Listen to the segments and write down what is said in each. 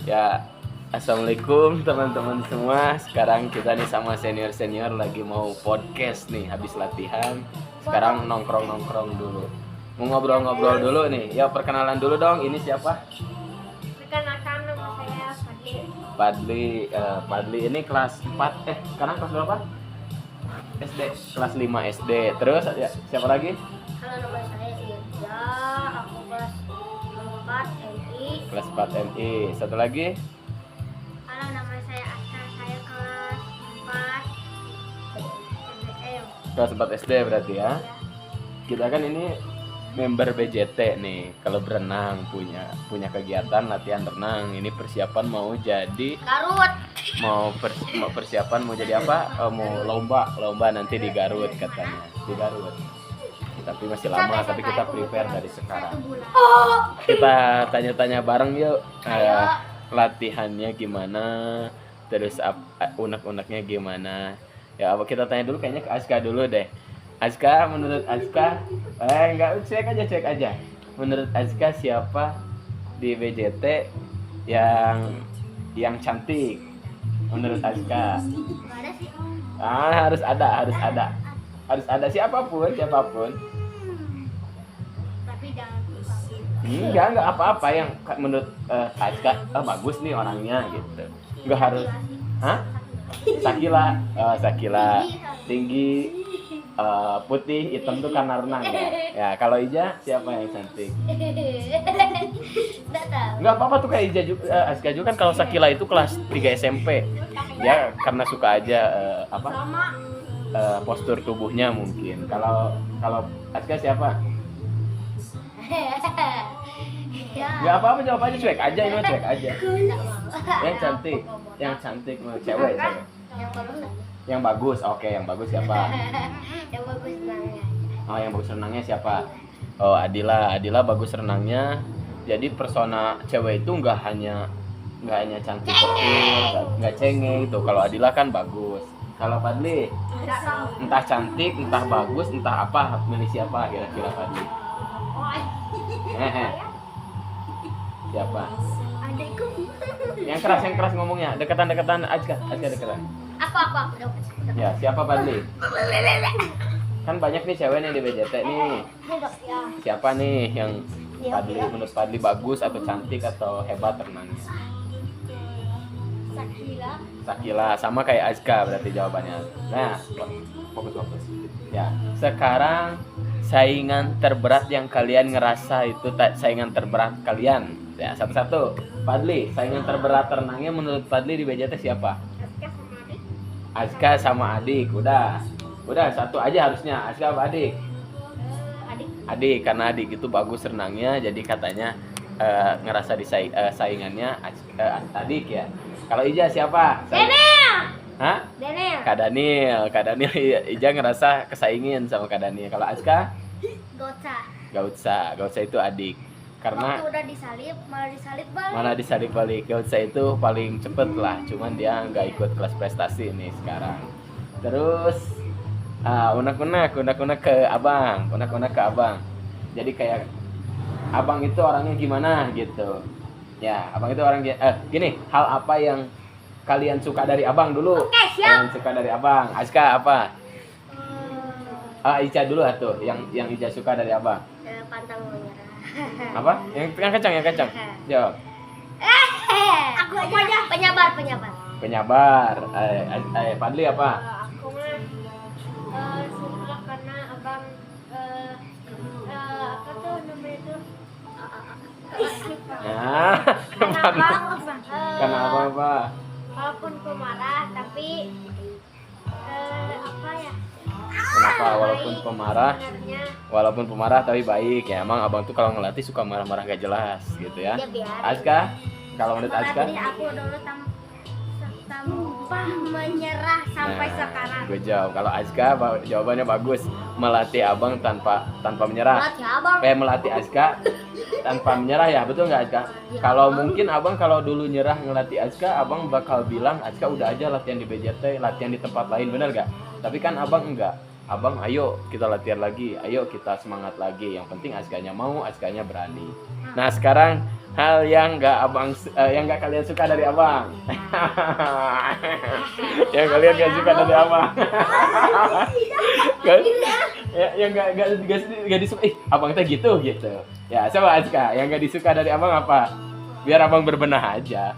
Ya, assalamualaikum teman-teman semua. Sekarang kita nih sama senior-senior lagi mau podcast nih habis latihan. Sekarang nongkrong-nongkrong dulu. Mau ngobrol-ngobrol dulu nih. Ya perkenalan dulu dong. Ini siapa? Perkenalkan nama saya Padli. Fadil. Padli ini kelas 4. Sekarang kelas berapa? SD. Kelas 5 SD. Terus ya, siapa lagi? Halo, nama saya Irja. Aku kelas 4 MI. Kelas 4 MI. Satu lagi? Halo, nama saya Aska. Saya kelas 4 SBM. Kelas 4 SD berarti ya. Kita kan ini member BJT nih. Kalau berenang punya kegiatan latihan renang. Ini persiapan mau jadi Garut. mau persiapan mau jadi apa? Mau lomba nanti di Garut katanya. Di Garut. Tapi masih lama, tapi kita prepare dari sekarang. Kita tanya-tanya bareng yuk. Latihannya gimana? Terus unek-uneknya gimana? Ya, apa kita tanya dulu kayaknya ke Aska dulu deh. Aska, menurut Aska, enggak, cek aja. Menurut Aska siapa di BJT yang cantik? Menurut Aska. Nggak ada sih. Harus ada siapapun. Tapi jangan lupa. Enggak apa-apa yang menurut Aska bagus nih orangnya gitu. Enggak harus. Hah? Sakila tinggi, putih, hitam tuh karena renang ya. Ya, kalau Ija siapa yang cantik? Nggak tahu. Enggak apa-apa tuh kayak Ija juga, Aska juga kan. Kalau Sakila itu kelas 3 SMP. Ya karena suka aja Sama. postur tubuhnya mungkin. Kalau Aska siapa? Ya. Enggak apa-apa, jawab aja, cuek aja. Nggak mau. Yang cantik cewek. Yang bagus. Yang bagus. Oke, yang bagus siapa? Yang bagus nanya. Oh, yang bagus renangnya siapa? Oh, Adila bagus renangnya. Jadi persona cewek itu nggak hanya cantik betul, nggak cengeng gitu. Kalau Adila kan bagus. Kalau Fadli, Nggak tahu. entah cantik, entah bagus, entah apa, milih siapa kira-kira Fadli? Siapa? Adekku. Yang keras ngomongnya. Dekatan Aska dekatan. Aku. Ya, siapa Fadli? Kan banyak nih cewek nih di BJT nih. Ya. Siapa nih yang menurut Fadli bagus atau cantik atau hebat renangnya? Sakila, sama kayak Aska berarti jawabannya. Nah, fokus. Ya, sekarang saingan terberat yang kalian ngerasa itu saingan terberat kalian. Ya, satu-satu. Fadli, saingan terberat renangnya menurut Fadli di BJT siapa? Aska sama Adik. Udah satu aja harusnya. Aska apa Adik? Adik, karena Adik itu bagus renangnya, jadi katanya ngerasa saingannya Adik ya. Kalau Ija siapa? Daniel. Hah? Daniel. Kak Daniel. Ija ngerasa kesaingin sama Kak Daniel. Kalau Aska? Gautsa itu Adik. Karena waktu udah disalib, balik. mana disalib balik. Gautsa itu paling cepet lah, cuman dia nggak ikut kelas prestasi nih sekarang. Terus unek-unek ke abang. Jadi kayak abang itu orangnya gimana gitu. Ya, abang itu orang gini, hal apa yang kalian suka dari abang dulu? Oke, siap. Kalian suka dari abang. Aska apa? Ica dulu tuh, yang Ica suka dari abang. Pantang menyerah. Apa? Yang kencang. Jawab. Aku aja. Penyabar. Fadli apa? Aku mah suka karena abang apa tuh namanya tuh? Nah, karena apa? Walaupun pemarah tapi apa ya? Kenapa walaupun pemarah tapi baik ya? Emang abang tuh kalau ngelatih suka marah-marah gak jelas gitu ya? Aska, kalau menurut Aska? Aku dulu tanpa menyerah sampai sekarang. Gue jawab. Kalau Aska jawabannya bagus. Melatih abang tanpa menyerah. Melatih Aska tanpa menyerah ya, betul nggak Aska? Kalau mungkin abang kalau dulu nyerah ngelatih Aska, abang bakal bilang Aska udah aja latihan di BJT, latihan di tempat lain, bener gak? Tapi kan abang enggak. Abang ayo kita latihan lagi, ayo kita semangat lagi. Yang penting Askanya mau, Askanya berani. Nah sekarang Hal yang nggak kalian suka dari abang. Yang kalian nggak suka dari abang. Kan? Yang nggak disuka. Abang teh gitu. Ya, coba Azka, yang nggak disuka dari abang apa? Biar abang berbenah aja.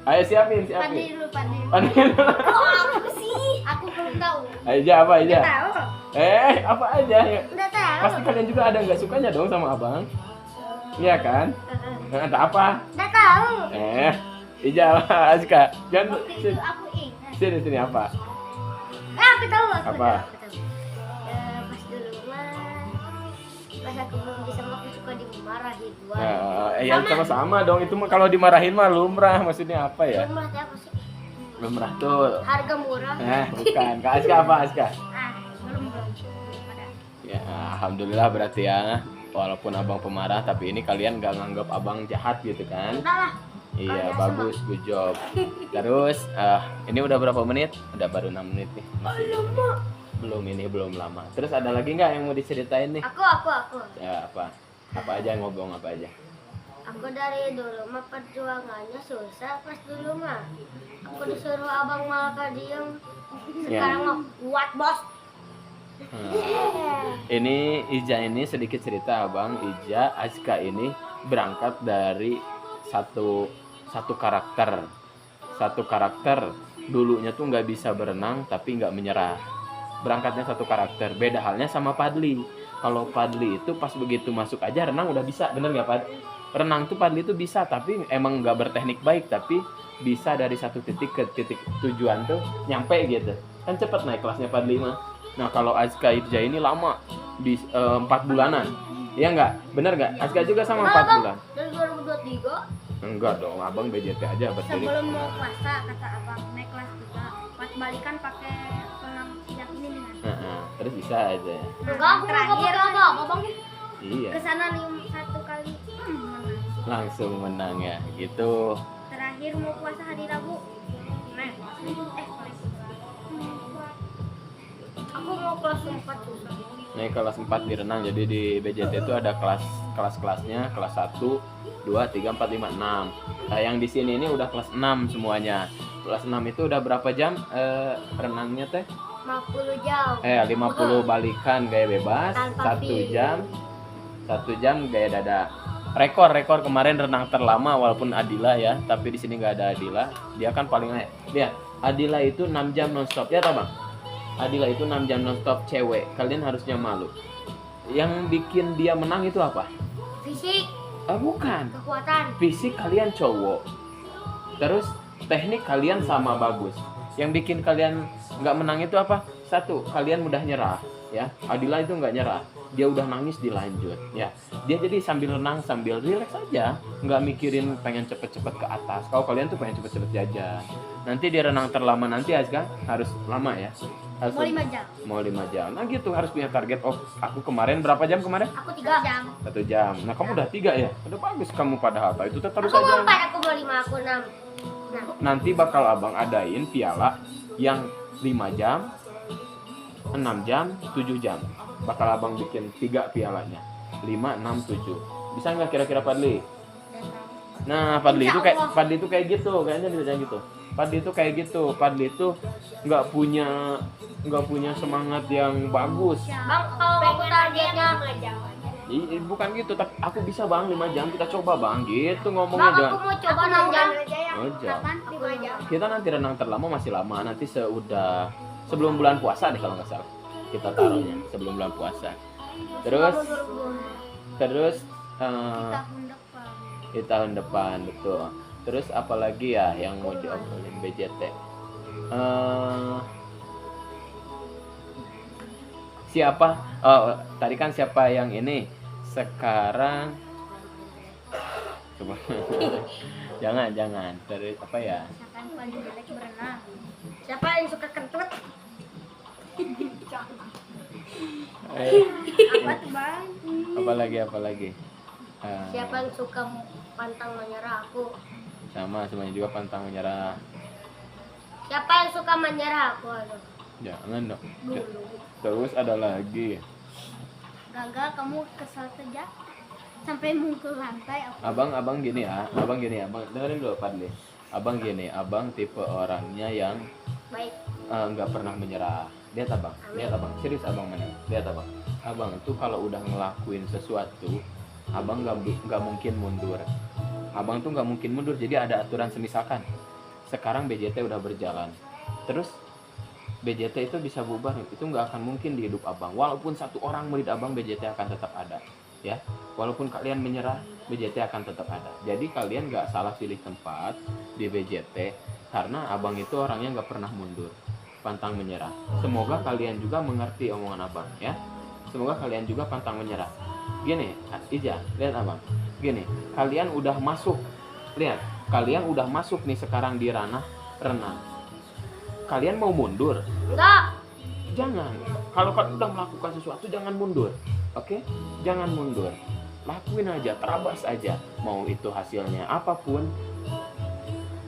Ayo siapin. Pandai dulu. Panggil. Aku belum tahu. Apa aja? Udah tahu. Apa aja? Udah tahu. Pasti kalian juga ada nggak sukanya dong sama abang. Iya kan? Ada apa? Udah tahu. Ija, Azka. Jangan Waktu itu aku ingat. sini apa? Aku tahu. Apa? Pas dulu pas aku belum bisa aku suka dimarahin. Ya sama-sama dong. Itu mah kalau dimarahin mah lumrah. Maksudnya apa ya? Lumrah teh apa sih? Lumrah tuh. Harga murah. Bukan. Kak Azka apa Azka? Belum. Pada. Ya, alhamdulillah berarti ya. Walaupun abang pemarah, tapi ini kalian gak nganggap abang jahat gitu kan? Udah lah. Iya, Kalau bagus, good job. Terus, ini udah berapa menit? Udah baru 6 menit nih. Masih belum lama. Terus ada lagi nggak yang mau diceritain nih? Aku. Ya, apa aja, ngomong apa aja. Aku dari dulu mah perjuangannya susah pas dulu mah. Aku disuruh abang malah diem. Sekarang mah kuat bos. Ini Ija ini sedikit cerita abang. Ija Azka ini berangkat dari satu karakter. Dulunya tuh nggak bisa berenang tapi nggak menyerah. Berangkatnya satu karakter. Beda halnya sama Padli. Kalau Padli itu pas begitu masuk aja renang udah bisa, bener nggak Pad? Renang tuh Padli itu bisa tapi emang nggak berteknik baik, tapi bisa dari satu titik ke titik tujuan tuh nyampe gitu. Kan cepet naik kelasnya Padli mah. Nah kalau Azka Ija ini lama, 4 bulanan. Iya nggak? Bener nggak? Azka juga sama 4 bulan. Dari 2023 Enggak dong, abang BJT aja berdiri. sebelum mau puasa kata abang naik kelas 3 pas balikan pakai selang siap ini dengan. Terus bisa aja. Enggak, aku nggak pakai apa-apa bang. Iya. Kesana 1 kali menang. Langsung menang ya, gitu. Terakhir mau puasa hari Rabu. Aku mau kelas 4 susah. Naik kelas 4 di renang, jadi di BJT itu ada kelas-kelasnya, kelas 1, 2, 3, 4, 5, 6. Nah, yang di sini ini udah kelas 6 semuanya. Kelas 6 itu udah berapa jam renangnya teh? 50 jam. 50 balikan gaya bebas, Tanpa 1 fee. jam. 1 jam gaya dada. Rekor kemarin renang terlama walaupun Adila ya, tapi di sini nggak ada Adila. Dia kan paling dia Adila itu 6 jam nonstop ya, toh Bang? Adila itu 6 jam nonstop cewek. Kalian harusnya malu. Yang bikin dia menang itu apa? Fisik, Bukan. kekuatan. Fisik kalian cowok. Terus teknik kalian sama bagus. Yang bikin kalian nggak menang itu apa? 1, kalian mudah nyerah. Ya, Adila itu nggak nyerah. Dia udah nangis dilanjut. Ya, dia jadi sambil renang sambil rileks aja, nggak mikirin pengen cepet-cepet ke atas. Kalau kalian tuh pengen cepet-cepet jajan. Nanti dia renang terlama nanti Azka harus lama ya. Harus Mau 5 jam. Mau 5 jam. Nah gitu harus punya target. Oh, aku kemarin berapa jam kemarin? Aku 3 jam. 1 jam. Nah kamu udah 3 ya? Udah bagus kamu padahal. Itu terus Aku mau aja. 4, aku mau 5, aku 6. Nah, Nanti bakal abang adain piala yang 5 jam, 6 jam, 7 jam. Bakal abang bikin 3 pialanya. 5, 6, 7. Bisa nggak kira-kira Padli? Nah, Padli itu kayak gitu, kayaknya bisa gitu. Padli itu kayak gitu. Padli itu nggak punya semangat yang bagus. Bang, kalau aku targetnya 5 jam. Bukan gitu, tapi aku bisa bang 5 jam, kita coba bang, gitu Bang, ngomongnya aku jangan. mau coba 6 jam. Oh, jam. Kapan? 5 jam. Kita nanti renang terlama masih lama, nanti sebelum bulan puasa deh kalau nggak salah. Kita taruhnya sebelum bulan puasa. Terus Tahun depan. di tahun depan betul. Terus apalagi ya yang mau diobrolin BJT? Siapa? Oh, tadi kan siapa yang ini? Sekarang coba. jangan. Terus apa ya? Siapa yang paling jelek berenang? Siapa yang suka kentut? Apa tuh bang? Apalagi? Siapa yang suka pantang menyerah? Aku. Sama semuanya juga pantang menyerah. Siapa yang suka menyerah? Aku. Aduh. Jangan dong. Dulu. Terus ada lagi. Gagal, kamu kesal saja. sampai mukul lantai aku. Abang gini ya, abang dengerin dulu Padli. Abang gini, abang tipe orangnya yang Baik. nggak pernah menyerah. Lihat abang, serius abang mana? Lihat abang tuh kalau udah ngelakuin sesuatu, abang nggak mungkin mundur. Abang tuh nggak mungkin mundur. Jadi ada aturan, semisalkan sekarang BJT udah berjalan, terus BJT itu bisa bubar, itu nggak akan mungkin di hidup abang. Walaupun satu orang murid abang, BJT akan tetap ada, ya. Walaupun kalian menyerah, BJT akan tetap ada. Jadi kalian nggak salah pilih tempat di BJT, karena abang itu orangnya nggak pernah mundur, pantang menyerah. Semoga kalian juga mengerti omongan abang, ya. Semoga kalian juga pantang menyerah. Gini, Ija, lihat abang. Gini, kalian udah masuk, lihat, kalian udah masuk nih sekarang di ranah renang. Kalian mau mundur? Enggak. Jangan. Kalau kalian udah melakukan sesuatu, jangan mundur. Oke? Jangan mundur. Lakuin aja, terabas aja. Mau itu hasilnya apapun,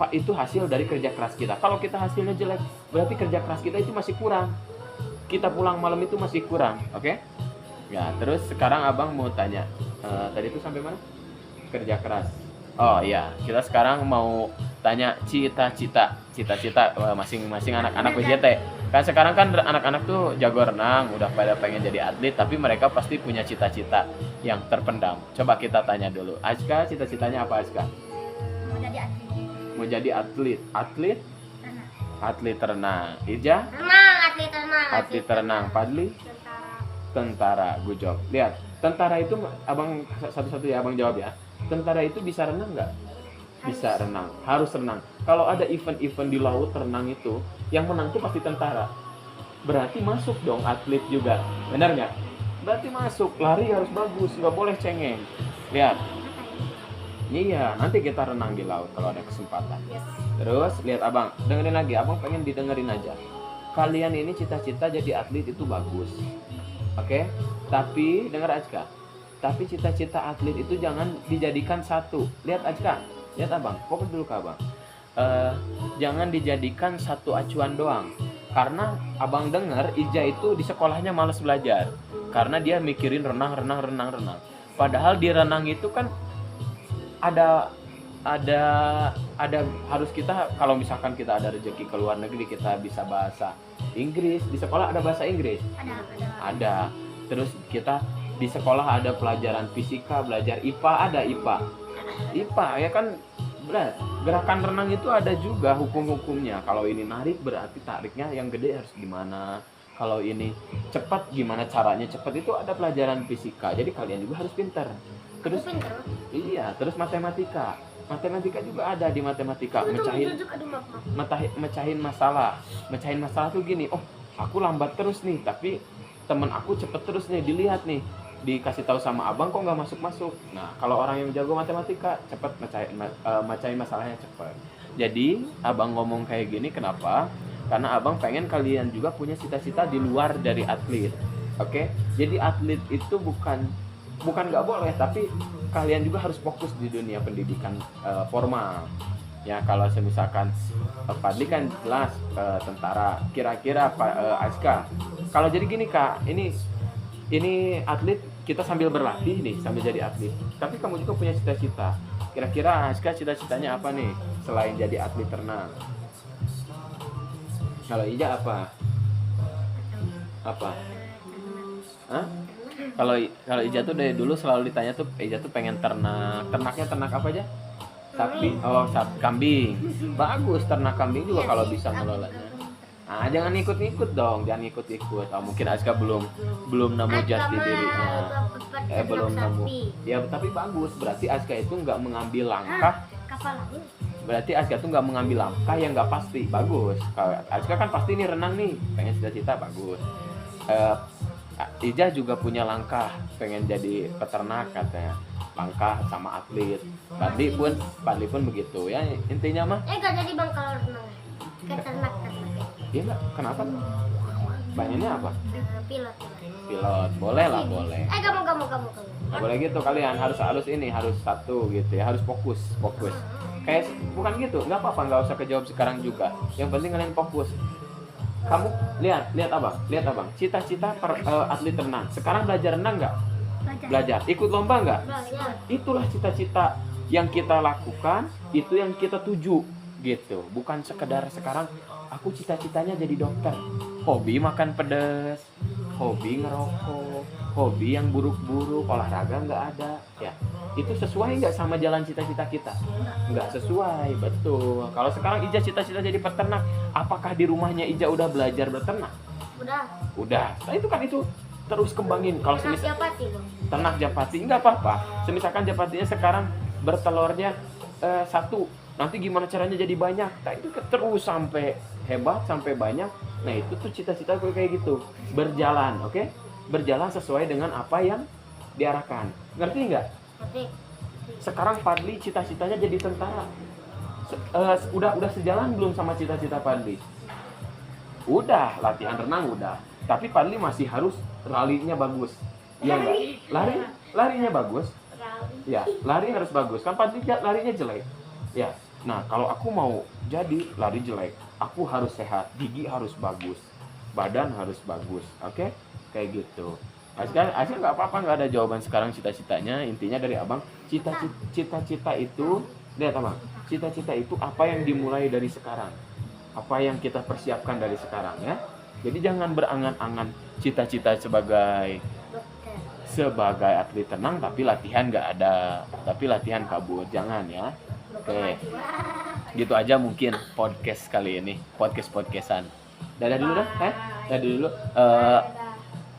Pak, itu hasil dari kerja keras kita. Kalau kita hasilnya jelek, berarti kerja keras kita itu masih kurang. Kita pulang malam itu masih kurang. Oke? Ya, terus sekarang abang mau tanya. Tadi itu sampai mana? Kerja keras. Oh iya, kita sekarang mau tanya cita-cita masing-masing anak-anak BJT. Kan sekarang kan anak-anak tuh jago renang, udah pada pengen jadi atlet, tapi mereka pasti punya cita-cita yang terpendam. Coba kita tanya dulu. Azka, cita-citanya apa Azka? Mau jadi atlet. Mau jadi atlet. Renang. Atlet renang. Ija? Renang, atlet renang. Atlet renang. Padli? Tentara. Good job. Lihat, tentara itu abang satu-satu ya abang jawab ya. Tentara itu bisa renang nggak? Bisa renang, harus renang. Kalau ada event-event di laut renang itu, yang menang tuh pasti tentara. Berarti masuk dong atlet juga, benar nggak? Berarti masuk, lari harus bagus, nggak boleh cengeng. Lihat, iya, nanti kita renang di laut kalau ada kesempatan. Terus lihat abang, dengerin lagi, abang pengen didengerin aja. Kalian ini cita-cita jadi atlet itu bagus, oke? Tapi dengar Azka. Tapi cita-cita atlet itu jangan dijadikan satu. Lihat Azka, lihat abang, fokus dulu ke abang. Jangan dijadikan satu acuan doang. Karena abang dengar Ija itu di sekolahnya malas belajar. Karena dia mikirin renang. Padahal di renang itu kan ada harus kita, kalau misalkan kita ada rezeki ke luar negeri, kita bisa bahasa Inggris. Di sekolah ada bahasa Inggris. Ada. Terus kita di sekolah ada pelajaran fisika, belajar IPA, ada IPA ya kan, berat. Gerakan renang itu ada juga hukum-hukumnya. Kalau ini narik berarti tariknya yang gede harus gimana. Kalau ini cepat gimana caranya cepat, itu ada pelajaran fisika. Jadi kalian juga harus pintar. Terus iya, terus matematika juga ada di matematika. Mecahin masalah tuh gini. Oh, aku lambat terus nih, tapi temen aku cepet terus nih, dilihat nih, dikasih tahu sama abang kok nggak masuk. Nah, kalau orang yang jago matematika cepet mecahin masalahnya cepet. Jadi abang ngomong kayak gini kenapa? Karena abang pengen kalian juga punya cita-cita di luar dari atlet. Oke? Jadi atlet itu bukan nggak boleh, tapi kalian juga harus fokus di dunia pendidikan formal. Ya, kalau misalkan Padli kan jelas tentara. Kira-kira Azka, kalau jadi gini Kak, ini atlet, kita sambil berlatih nih, sambil jadi atlet. Tapi kamu juga punya cita-cita. Kira-kira Azka cita-citanya apa nih selain jadi atlet renang? Kalau Ija apa? Hah? Kalau Ija tuh dari dulu selalu ditanya tuh, Ija tuh pengen ternak. Ternaknya ternak apa aja? Sapi, kambing. Bagus, ternak kambing juga kalau bisa ngelolanya. Ah, jangan ikut-ikut dong, jangan ikut-ikut. Oh, mungkin Azka belum nemu jati diri. Belum nemu. Ya, tapi bagus. Berarti Azka itu nggak mengambil langkah. Berarti Azka tuh nggak mengambil langkah yang nggak pasti. Bagus. Kalau Azka kan pasti nih renang nih, pengen cita-cita, bagus. Ija juga punya langkah, pengen jadi peternak katanya. Langkah sama atlet. Padli pun begitu ya. Intinya mah Gak jadi bang kalau renang. Ke ternak. Iya enggak? Kenapa? Pengennya apa? Pilot. Boleh lah, boleh. Kamu. Nggak boleh gitu, kalian harus satu gitu ya, harus fokus. Kayak bukan gitu, nggak apa-apa, nggak usah kejawab sekarang juga. Yang penting kalian fokus. Kamu lihat abang. Cita-cita atlet renang. Sekarang belajar renang nggak? Belajar. Ikut lomba nggak? Belajar. Itulah cita-cita yang kita lakukan, itu yang kita tuju gitu. Bukan sekedar sekarang aku cita-citanya jadi dokter, hobi makan pedas, hobi ngerokok, hobi yang buruk-buruk, olahraga nggak ada. Ya, itu sesuai nggak sama jalan cita-cita kita? Nggak sesuai, betul. Kalau sekarang Ija cita-cita jadi peternak, apakah di rumahnya Ija udah belajar beternak? Udah. Nah itu kan itu terus kembangin. Kalau Ternak semisal Japati, Bang. ternak Japati nggak apa-apa. Semisalkan Japatinya sekarang bertelurnya 1, nanti gimana caranya jadi banyak? Nah itu terus sampai hebat, sampai banyak. Nah itu tuh cita-cita gue kayak gitu, berjalan, oke? Berjalan sesuai dengan apa yang diarahkan. Ngerti nggak? Ngerti. Sekarang Fadli cita-citanya jadi tentara. Udah sejalan belum sama cita-cita Fadli? Udah, latihan renang udah. Tapi Fadli masih harus larinya bagus. Iya enggak? Larinya bagus. Ya, lari harus bagus. Kan Fadli larinya jelek. Ya. Nah, kalau aku mau jadi lari jelek, aku harus sehat, gigi harus bagus, badan harus bagus. Oke? Kayak gitu. Asyik nggak apa-apa, nggak ada jawaban sekarang cita-citanya. Intinya dari abang, cita-cita itu, lihat abang, cita-cita itu apa yang dimulai dari sekarang, apa yang kita persiapkan dari sekarang ya. Jadi jangan berangan-angan cita-cita sebagai atlet tenang tapi latihan nggak ada, tapi latihan kabur, jangan ya. Oke, gitu aja mungkin podcast kali ini, podcastan. Dadah dulu dah, dadah dulu.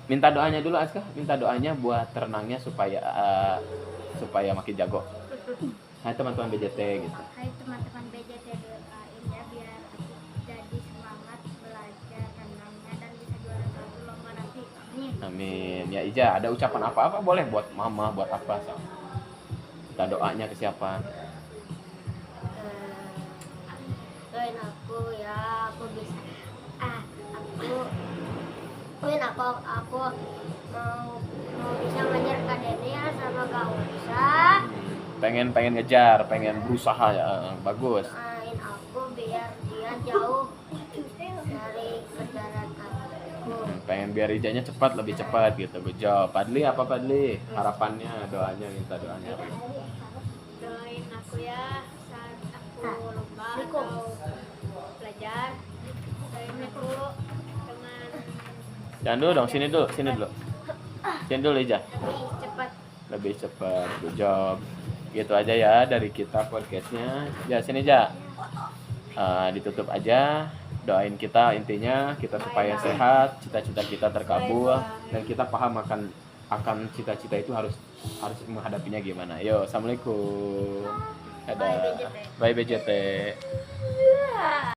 Minta doanya dulu Aska, minta doanya buat renangnya supaya makin jago. Hai teman-teman BJT gitu. Hai teman-teman BJT, doain ya biar jadi semangat belajar renangnya dan bisa juara satu lomba nanti. Amin. Amin. Ya Ija, ada ucapan apa-apa boleh buat mama, buat apa? Minta doanya ke siapa? Doain aku ya, aku bisa. Aku mau bisa ngajar akademia sama gak usah. Pengen ngejar, pengen berusaha ya, bagus. Doain aku biar dia jauh dari kendaraan aku. Pengen biar Ijanya cepat, lebih cepat gitu. Good job. Padli apa Padli? Harapannya, doanya, minta doanya. Doain aku ya saat aku lomba atau belajar. Doain aku dengan Jangan dulu dong, sini dulu. Sini dulu Ija. Lebih cepat. Good job. Gitu aja ya dari kita podcastnya. Ya sini aja. Ditutup aja. Doain kita, intinya kita supaya sehat, cita-cita kita terkabul, dan kita paham akan cita-cita itu harus menghadapinya gimana. Yo, assalamualaikum. Dadah. Bye BJT.